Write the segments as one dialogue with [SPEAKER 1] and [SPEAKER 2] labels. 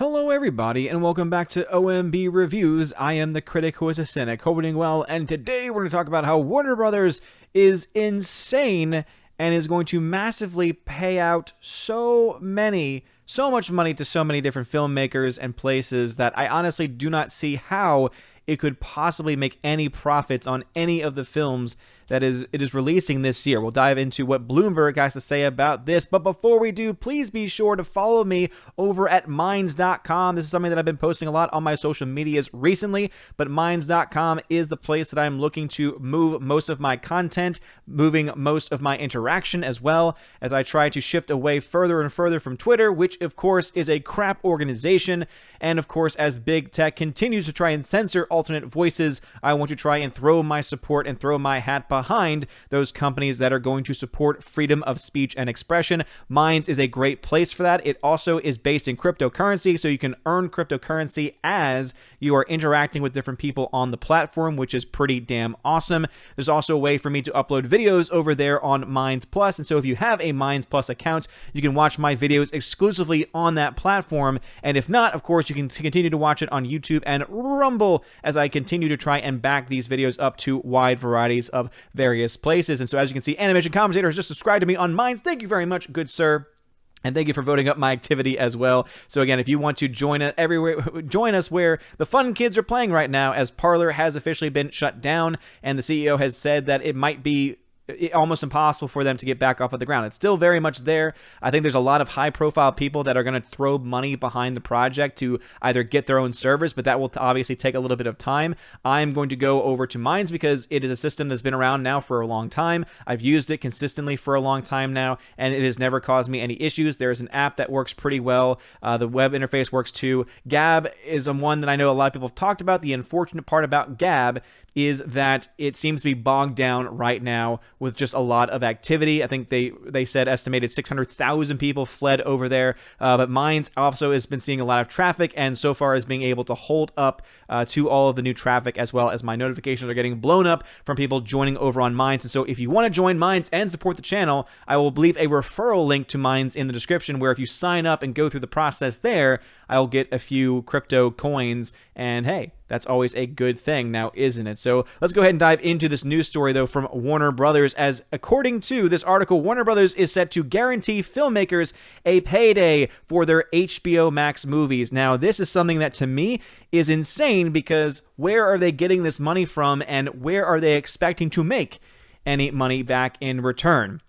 [SPEAKER 1] Hello everybody, and welcome back to OMB Reviews. I am the critic who is a cynic, hoping you're doing well, and today we're going to talk about how Warner Brothers is insane and is going to massively pay out so much money to so many different filmmakers and places that I honestly do not see how it could possibly make any profits on any of the films that it is releasing this year. We'll dive into what Bloomberg has to say about this, but before we do, please be sure to follow me over at Minds.com. This is something that I've been posting a lot on my social medias recently, but Minds.com is the place that I'm looking to move most of my content, moving most of my interaction, as well as I try to shift away further and further from Twitter, which of course is a crap organization, and of course as big tech continues to try and censor alternate voices, I want to try and throw my support and throw my hat behind those companies that are going to support freedom of speech and expression. Minds is a great place for that. It also is based in cryptocurrency, so you can earn cryptocurrency as you are interacting with different people on the platform, which is pretty damn awesome. There's also a way for me to upload videos over there on Minds Plus, and so if you have a Minds Plus account, you can watch my videos exclusively on that platform, and if not, of course, you can continue to watch it on YouTube and Rumble as I continue to try and back these videos up to wide varieties of various places. And so as you can see, Animation Commentator has just subscribed to me on Minds. Thank you very much, good sir. And thank you for voting up my activity as well. So again, if you want to join us where the fun kids are playing right now, as Parler has officially been shut down, and the CEO has said that it might be almost impossible for them to get back up on the ground. It's still very much there. I think there's a lot of high-profile people that are going to throw money behind the project to either get their own servers, but that will obviously take a little bit of time. I'm going to go over to Minds because it is a system that's been around now for a long time. I've used it consistently for a long time now, and it has never caused me any issues. There's an app that works pretty well. The web interface works too. Gab is one that I know a lot of people have talked about. The unfortunate part about Gab is that it seems to be bogged down right now with just a lot of activity. I think they said estimated 600,000 people fled over there, but Minds also has been seeing a lot of traffic, and so far is being able to hold up to all of the new traffic, as well as my notifications are getting blown up from people joining over on Minds. And so if you want to join Minds and support the channel, I will leave a referral link to Minds in the description, where if you sign up and go through the process there, I'll get a few crypto coins, and hey, that's always a good thing now, isn't it? So let's go ahead and dive into this news story, though, from Warner Brothers, as according to this article, Warner Brothers is set to guarantee filmmakers a payday for their HBO Max movies. Now, this is something that to me is insane, because where are they getting this money from, and where are they expecting to make any money back in return?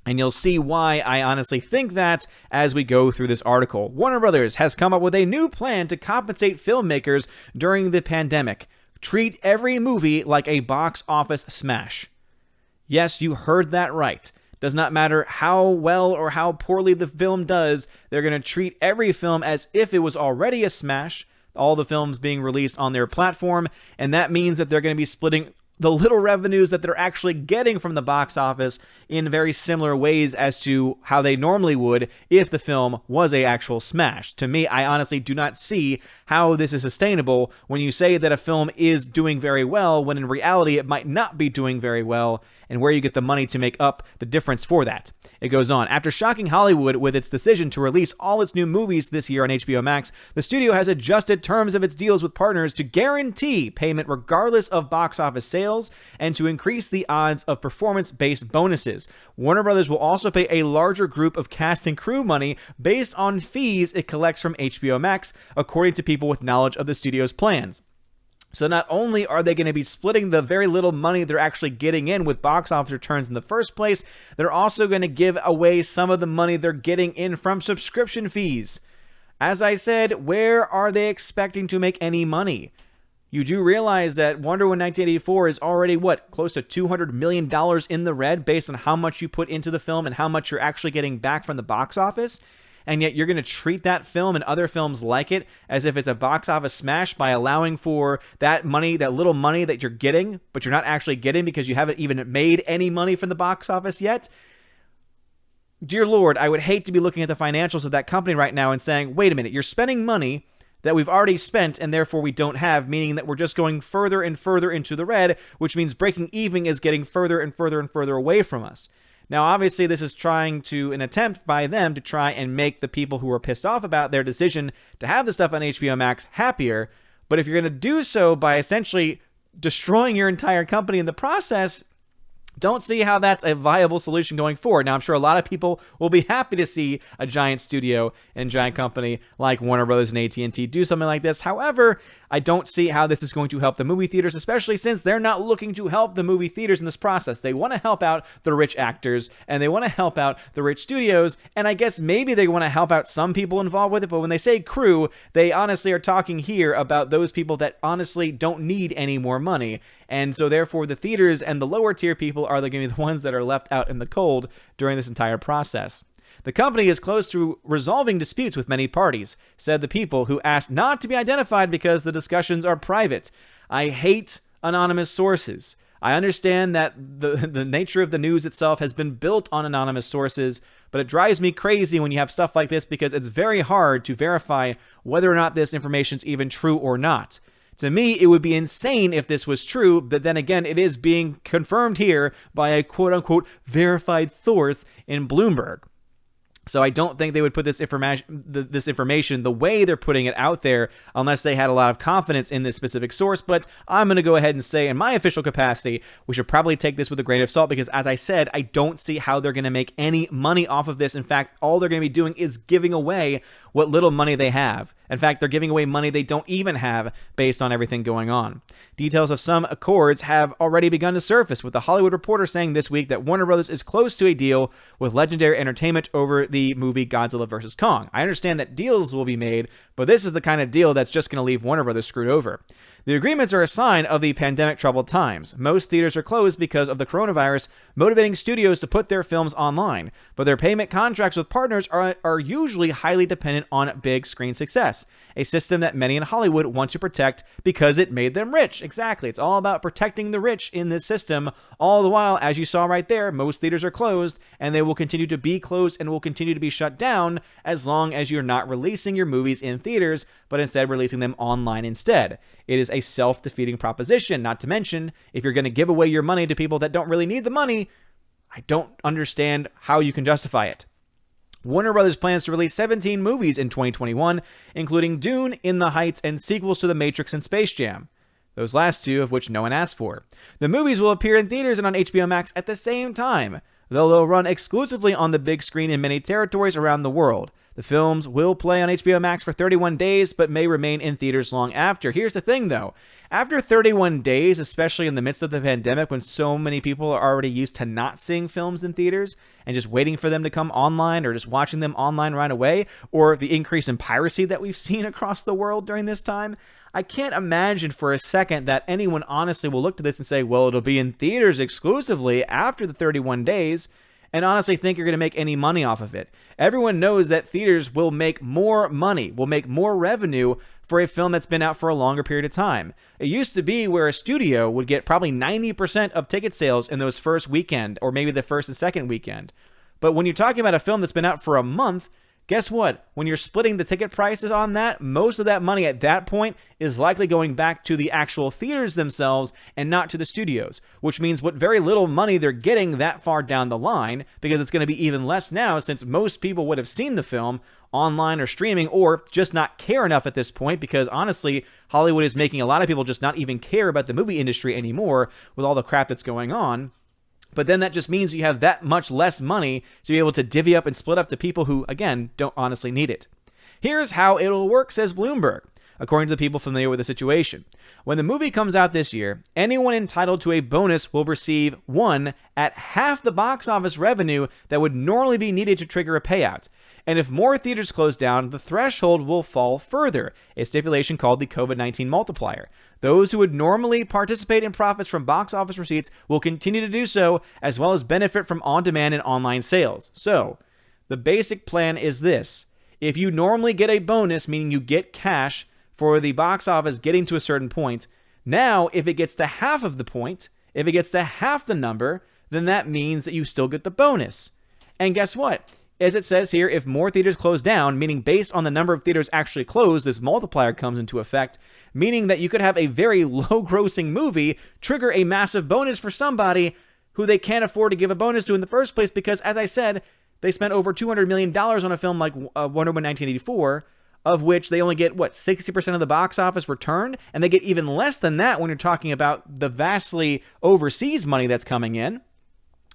[SPEAKER 1] And you'll see why I honestly think that as we go through this article. Warner Brothers has come up with a new plan to compensate filmmakers during the pandemic. Treat every movie like a box office smash. Yes, you heard that right. Does not matter how well or how poorly the film does, they're going to treat every film as if it was already a smash, all the films being released on their platform, and that means that they're going to be splitting the little revenues that they're actually getting from the box office in very similar ways as to how they normally would if the film was a actual smash. To me, I honestly do not see how this is sustainable when you say that a film is doing very well, when in reality it might not be doing very well, and where you get the money to make up the difference for that. It goes on. After shocking Hollywood with its decision to release all its new movies this year on HBO Max, the studio has adjusted terms of its deals with partners to guarantee payment regardless of box office sales and to increase the odds of performance-based bonuses. Warner Brothers will also pay a larger group of cast and crew money based on fees it collects from HBO Max, according to people with knowledge of the studio's plans. So not only are they going to be splitting the very little money they're actually getting in with box office returns in the first place, they're also going to give away some of the money they're getting in from subscription fees. As I said, where are they expecting to make any money? You do realize that Wonder Woman 1984 is already, close to $200 million in the red based on how much you put into the film and how much you're actually getting back from the box office? And yet you're going to treat that film and other films like it as if it's a box office smash by allowing for that money, that little money that you're getting, but you're not actually getting because you haven't even made any money from the box office yet? Dear Lord, I would hate to be looking at the financials of that company right now and saying, wait a minute, you're spending money that we've already spent and therefore we don't have, meaning that we're just going further and further into the red, which means breaking even is getting further and further and further away from us. Now, obviously, this is an attempt by them to try and make the people who are pissed off about their decision to have the stuff on HBO Max happier. But if you're going to do so by essentially destroying your entire company in the process, don't see how that's a viable solution going forward. Now, I'm sure a lot of people will be happy to see a giant studio and giant company like Warner Brothers and AT&T do something like this. However, I don't see how this is going to help the movie theaters, especially since they're not looking to help the movie theaters in this process. They want to help out the rich actors, and they want to help out the rich studios, and I guess maybe they want to help out some people involved with it, but when they say crew, they honestly are talking here about those people that honestly don't need any more money. And so therefore the theaters and the lower tier people are going to be the ones that are left out in the cold during this entire process. The company is close to resolving disputes with many parties, said the people who asked not to be identified because the discussions are private. I hate anonymous sources. I understand that the nature of the news itself has been built on anonymous sources, but it drives me crazy when you have stuff like this because it's very hard to verify whether or not this information is even true or not. To me, it would be insane if this was true, but then again, it is being confirmed here by a quote-unquote verified source in Bloomberg. So I don't think they would put this information the way they're putting it out there unless they had a lot of confidence in this specific source. But I'm going to go ahead and say in my official capacity, we should probably take this with a grain of salt because, as I said, I don't see how they're going to make any money off of this. In fact, all they're going to be doing is giving away what little money they have. In fact, they're giving away money they don't even have based on everything going on. Details of some accords have already begun to surface, with The Hollywood Reporter saying this week that Warner Brothers is close to a deal with Legendary Entertainment over the movie Godzilla vs. Kong. I understand that deals will be made, but this is the kind of deal that's just going to leave Warner Brothers screwed over. The agreements are a sign of the pandemic troubled times. Most theaters are closed because of the coronavirus, motivating studios to put their films online, but their payment contracts with partners are usually highly dependent on big screen success, a system that many in Hollywood want to protect because it made them rich. Exactly. It's all about protecting the rich in this system. All the while, as you saw right there, most theaters are closed, and they will continue to be closed and will continue to be shut down as long as you're not releasing your movies in theaters, but instead releasing them online instead. It is a self-defeating proposition, not to mention, if you're going to give away your money to people that don't really need the money, I don't understand how you can justify it. Warner Brothers plans to release 17 movies in 2021, including Dune, In the Heights, and sequels to The Matrix and Space Jam. Those last two of which no one asked for. The movies will appear in theaters and on HBO Max at the same time, though they'll run exclusively on the big screen in many territories around the world. The films will play on HBO Max for 31 days, but may remain in theaters long after. Here's the thing, though. After 31 days, especially in the midst of the pandemic, when so many people are already used to not seeing films in theaters and just waiting for them to come online or just watching them online right away, or the increase in piracy that we've seen across the world during this time, I can't imagine for a second that anyone honestly will look to this and say, well, it'll be in theaters exclusively after the 31 days, and honestly think you're going to make any money off of it. Everyone knows that theaters will make more money, will make more revenue for a film that's been out for a longer period of time. It used to be where a studio would get probably 90% of ticket sales in those first weekend, or maybe the first and second weekend. But when you're talking about a film that's been out for a month, guess what? When you're splitting the ticket prices on that, most of that money at that point is likely going back to the actual theaters themselves and not to the studios, which means what very little money they're getting that far down the line, because it's going to be even less now since most people would have seen the film online or streaming or just not care enough at this point, because honestly, Hollywood is making a lot of people just not even care about the movie industry anymore with all the crap that's going on. But then that just means you have that much less money to be able to divvy up and split up to people who, again, don't honestly need it. Here's how it'll work, says Bloomberg, according to the people familiar with the situation. When the movie comes out this year, anyone entitled to a bonus will receive one at half the box office revenue that would normally be needed to trigger a payout. And if more theaters close down, the threshold will fall further, a stipulation called the COVID-19 multiplier. Those who would normally participate in profits from box office receipts will continue to do so, as well as benefit from on-demand and online sales. So, the basic plan is this. If you normally get a bonus, meaning you get cash for the box office getting to a certain point, now if it gets to half of the point, if it gets to half the number, then that means that you still get the bonus. And guess what? As it says here, if more theaters close down, meaning based on the number of theaters actually closed, this multiplier comes into effect, meaning that you could have a very low-grossing movie trigger a massive bonus for somebody who they can't afford to give a bonus to in the first place because, as I said, they spent over $200 million on a film like Wonder Woman 1984, of which they only get, 60% of the box office return? And they get even less than that when you're talking about the vastly overseas money that's coming in,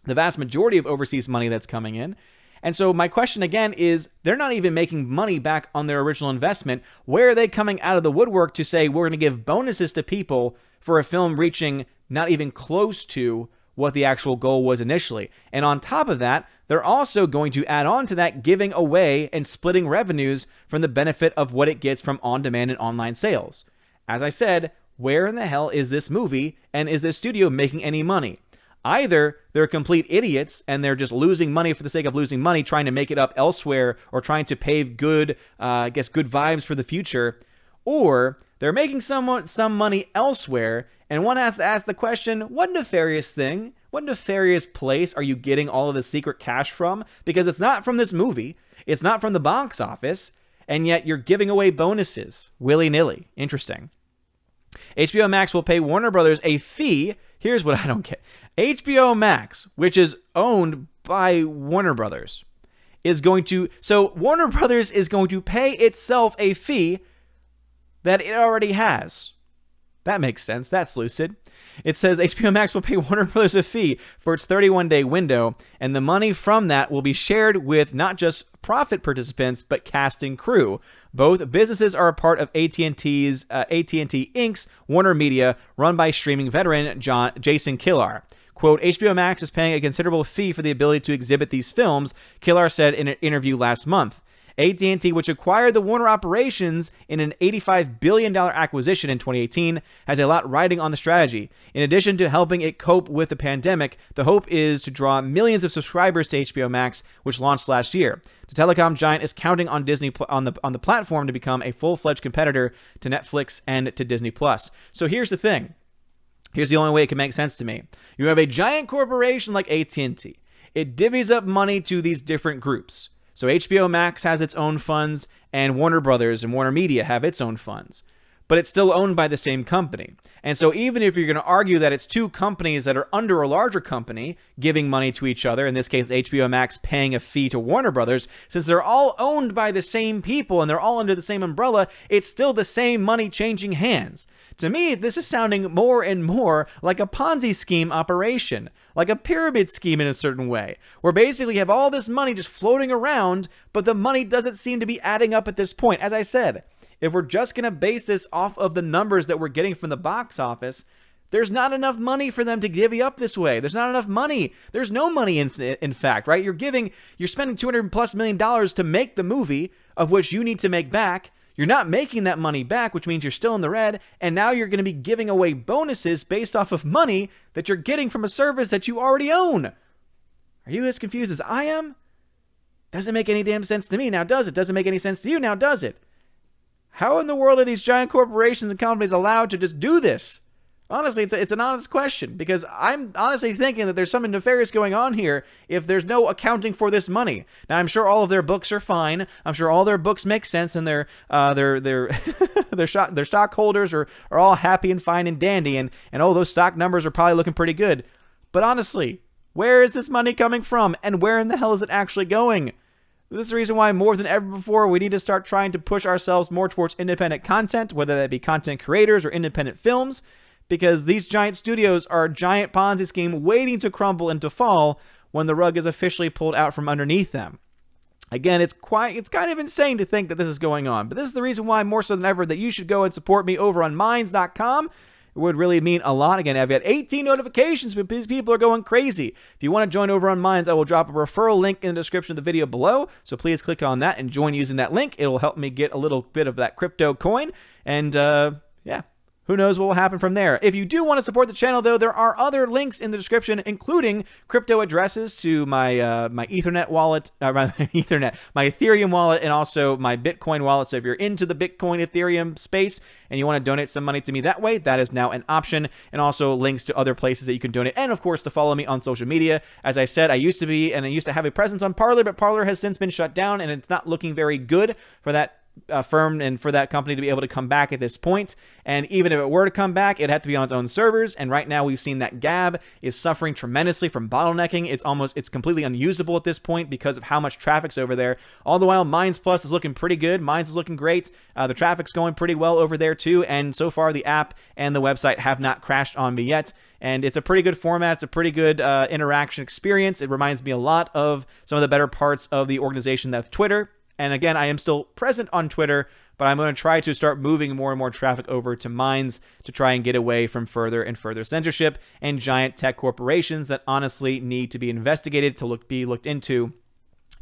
[SPEAKER 1] the vast majority of overseas money that's coming in. And so my question again is, they're not even making money back on their original investment. Where are they coming out of the woodwork to say we're going to give bonuses to people for a film reaching not even close to what the actual goal was initially? And on top of that, they're also going to add on to that, giving away and splitting revenues from the benefit of what it gets from on-demand and online sales. As I said, where in the hell is this movie, and is this studio making any money? Either they're complete idiots and they're just losing money for the sake of losing money, trying to make it up elsewhere or trying to pave good vibes for the future, or they're making some money elsewhere. And one has to ask the question, what nefarious thing, what nefarious place are you getting all of the secret cash from? Because it's not from this movie, it's not from the box office, and yet you're giving away bonuses willy-nilly. Interesting. HBO Max will pay Warner Brothers a fee. Here's what I don't get. HBO Max, which is owned by Warner Brothers, so Warner Brothers is going to pay itself a fee that it already has. That makes sense. That's lucid. It says HBO Max will pay Warner Brothers a fee for its 31-day window, and the money from that will be shared with not just profit participants, but cast and crew. Both businesses are a part of AT&T Inc.'s Warner Media, run by streaming veteran Jason Kilar. Quote, HBO Max is paying a considerable fee for the ability to exhibit these films, Kilar said in an interview last month. AT&T, which acquired the Warner operations in an $85 billion acquisition in 2018, has a lot riding on the strategy. In addition to helping it cope with the pandemic, the hope is to draw millions of subscribers to HBO Max, which launched last year. The telecom giant is counting on Disney on the platform to become a full-fledged competitor to Netflix and to Disney+. So here's the thing. Here's the only way it can make sense to me. You have a giant corporation like AT&T. It divvies up money to these different groups. So HBO Max has its own funds, and Warner Brothers and Warner Media have its own funds. But it's still owned by the same company. And so even if you're going to argue that it's two companies that are under a larger company giving money to each other, in this case HBO Max paying a fee to Warner Brothers, since they're all owned by the same people and they're all under the same umbrella, it's still the same money changing hands. To me, this is sounding more and more like a Ponzi scheme operation, like a pyramid scheme in a certain way, where basically you have all this money just floating around, but the money doesn't seem to be adding up at this point. As I said, if we're just going to base this off of the numbers that we're getting from the box office, there's not enough money for them to divvy up this way. There's not enough money. There's no money, in fact, right? You're spending $200+ million to make the movie, of which you need to make back. You're not making that money back, which means you're still in the red, and now you're going to be giving away bonuses based off of money that you're getting from a service that you already own. Are you as confused as I am? Doesn't make any damn sense to me, now does it? Doesn't make any sense to you, now does it? How in the world are these giant corporations and companies allowed to just do this? Honestly, it's an honest question, because I'm honestly thinking that there's something nefarious going on here if there's no accounting for this money. Now, I'm sure all of their books are fine. I'm sure all their books make sense, and their stockholders are all happy and fine and dandy, and all those stock numbers are probably looking pretty good. But honestly, where is this money coming from, and where in the hell is it actually going? This is the reason why more than ever before we need to start trying to push ourselves more towards independent content, whether that be content creators or independent films, because these giant studios are a giant Ponzi scheme waiting to crumble and to fall when the rug is officially pulled out from underneath them. Again, it's kind of insane to think that this is going on, but this is the reason why more so than ever that you should go and support me over on Minds.com. It would really mean a lot. Again, I've got 18 notifications, but these people are going crazy. If you want to join over on Minds, I will drop a referral link in the description of the video below. So please click on that and join using that link. It will help me get a little bit of that crypto coin. And yeah, who knows what will happen from there. If you do want to support the channel, though, there are other links in the description, including crypto addresses to my my Ethernet wallet, my Ethereum wallet, and also my Bitcoin wallet. So if you're into the Bitcoin Ethereum space and you want to donate some money to me that way, that is now an option. And also links to other places that you can donate. And of course, to follow me on social media. As I said, I used to have a presence on Parler, but Parler has since been shut down, and it's not looking very good for that firm and for that company to be able to come back at this point. And even if it were to come back, it'd have to be on its own servers. And right now we've seen that Gab is suffering tremendously from bottlenecking. It's completely unusable at this point because of how much traffic's over there. All the while, Minds Plus is looking pretty good. Minds is looking great. The traffic's going pretty well over there too. And so far, the app and the website have not crashed on me yet. And it's a pretty good format. It's a pretty good interaction experience. It reminds me a lot of some of the better parts of the organization that's Twitter. And again, I am still present on Twitter, but I'm going to try to start moving more and more traffic over to Minds to try and get away from further and further censorship and giant tech corporations that honestly need to be investigated, to be looked into,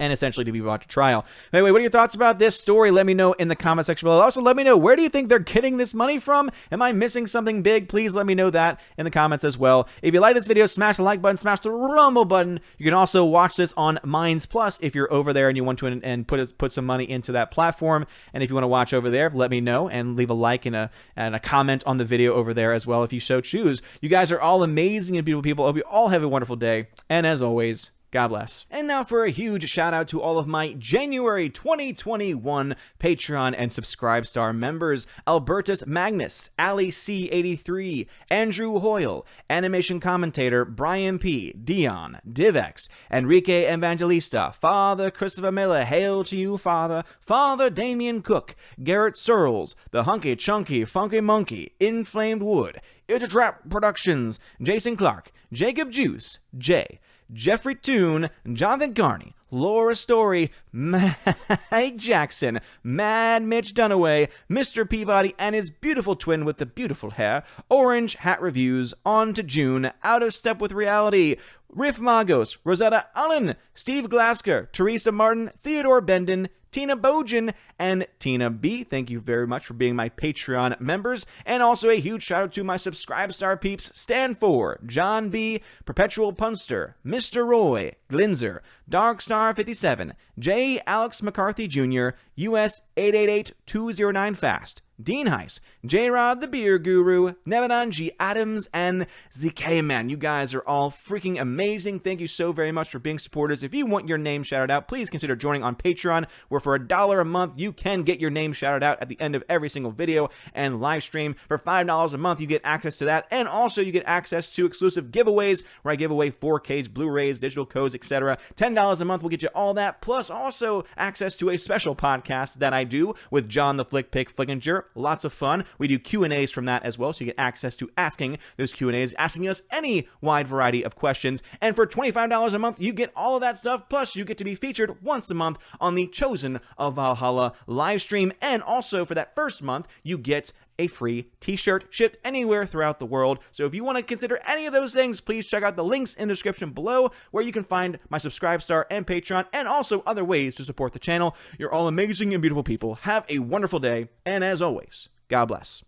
[SPEAKER 1] and essentially to be brought to trial. Anyway, what are your thoughts about this story? Let me know in the comment section below. Also, let me know, where do you think they're getting this money from? Am I missing something big? Please let me know that in the comments as well. If you like this video, smash the like button, smash the rumble button. You can also watch this on Minds Plus if you're over there and you want to and put some money into that platform. And if you want to watch over there, let me know and leave a like and a comment on the video over there as well if you so choose. You guys are all amazing and beautiful people. I hope you all have a wonderful day. And as always, God bless. And now for a huge shout out to all of my January 2021 Patreon and Subscribestar members: Albertus Magnus, Ali C83, Andrew Hoyle, Animation Commentator Brian P, Dion, Divex, Enrique Evangelista, Father Christopher Miller, hail to you, Father, Father Damian Cook, Garrett Searles, The Hunky Chunky Funky Monkey, Inflamed Wood, It's a Trap Productions, Jason Clark, Jacob Juice, Jay, Jeffrey Toone, Jonathan Carney, Laura Story, Mike Jackson, Mad Mitch Dunaway, Mr. Peabody and his beautiful twin with the beautiful hair, Orange Hat Reviews, On to June, Out of Step with Reality, Riff Magos, Rosetta Allen, Steve Glasker, Teresa Martin, Theodore Bendon, Tina Bojan, and Tina B. Thank you very much for being my Patreon members. And also a huge shout out to my Subscribestar peeps: Stan for John B, Perpetual Punster, Mr. Roy, Glinzer, Darkstar57, J. Alex McCarthy Jr., US 888209 Fast, Dean Heiss, J-Rod the Beer Guru, Nevadan G. Adams, and ZK Man. You guys are all freaking amazing. Thank you so very much for being supporters. If you want your name shouted out, please consider joining on Patreon, where for $1 a month, you can get your name shouted out at the end of every single video and live stream. For $5 a month, you get access to that, and also you get access to exclusive giveaways, where I give away 4Ks, Blu-rays, digital codes, etc. $10 a month will get you all that, plus also access to a special podcast that I do with John the Flick Pick Flickinger. Lots of fun. We do Q&As from that as well, so you get access to asking those Q&As, asking us any wide variety of questions. And for $25 a month, you get all of that stuff, plus you get to be featured once a month on the Chosen of Valhalla live stream. And also for that first month, you get a free t-shirt shipped anywhere throughout the world. So if you want to consider any of those things, please check out the links in the description below, where you can find my Subscribestar and Patreon, and also other ways to support the channel. You're all amazing and beautiful people. Have a wonderful day, and as always, God bless.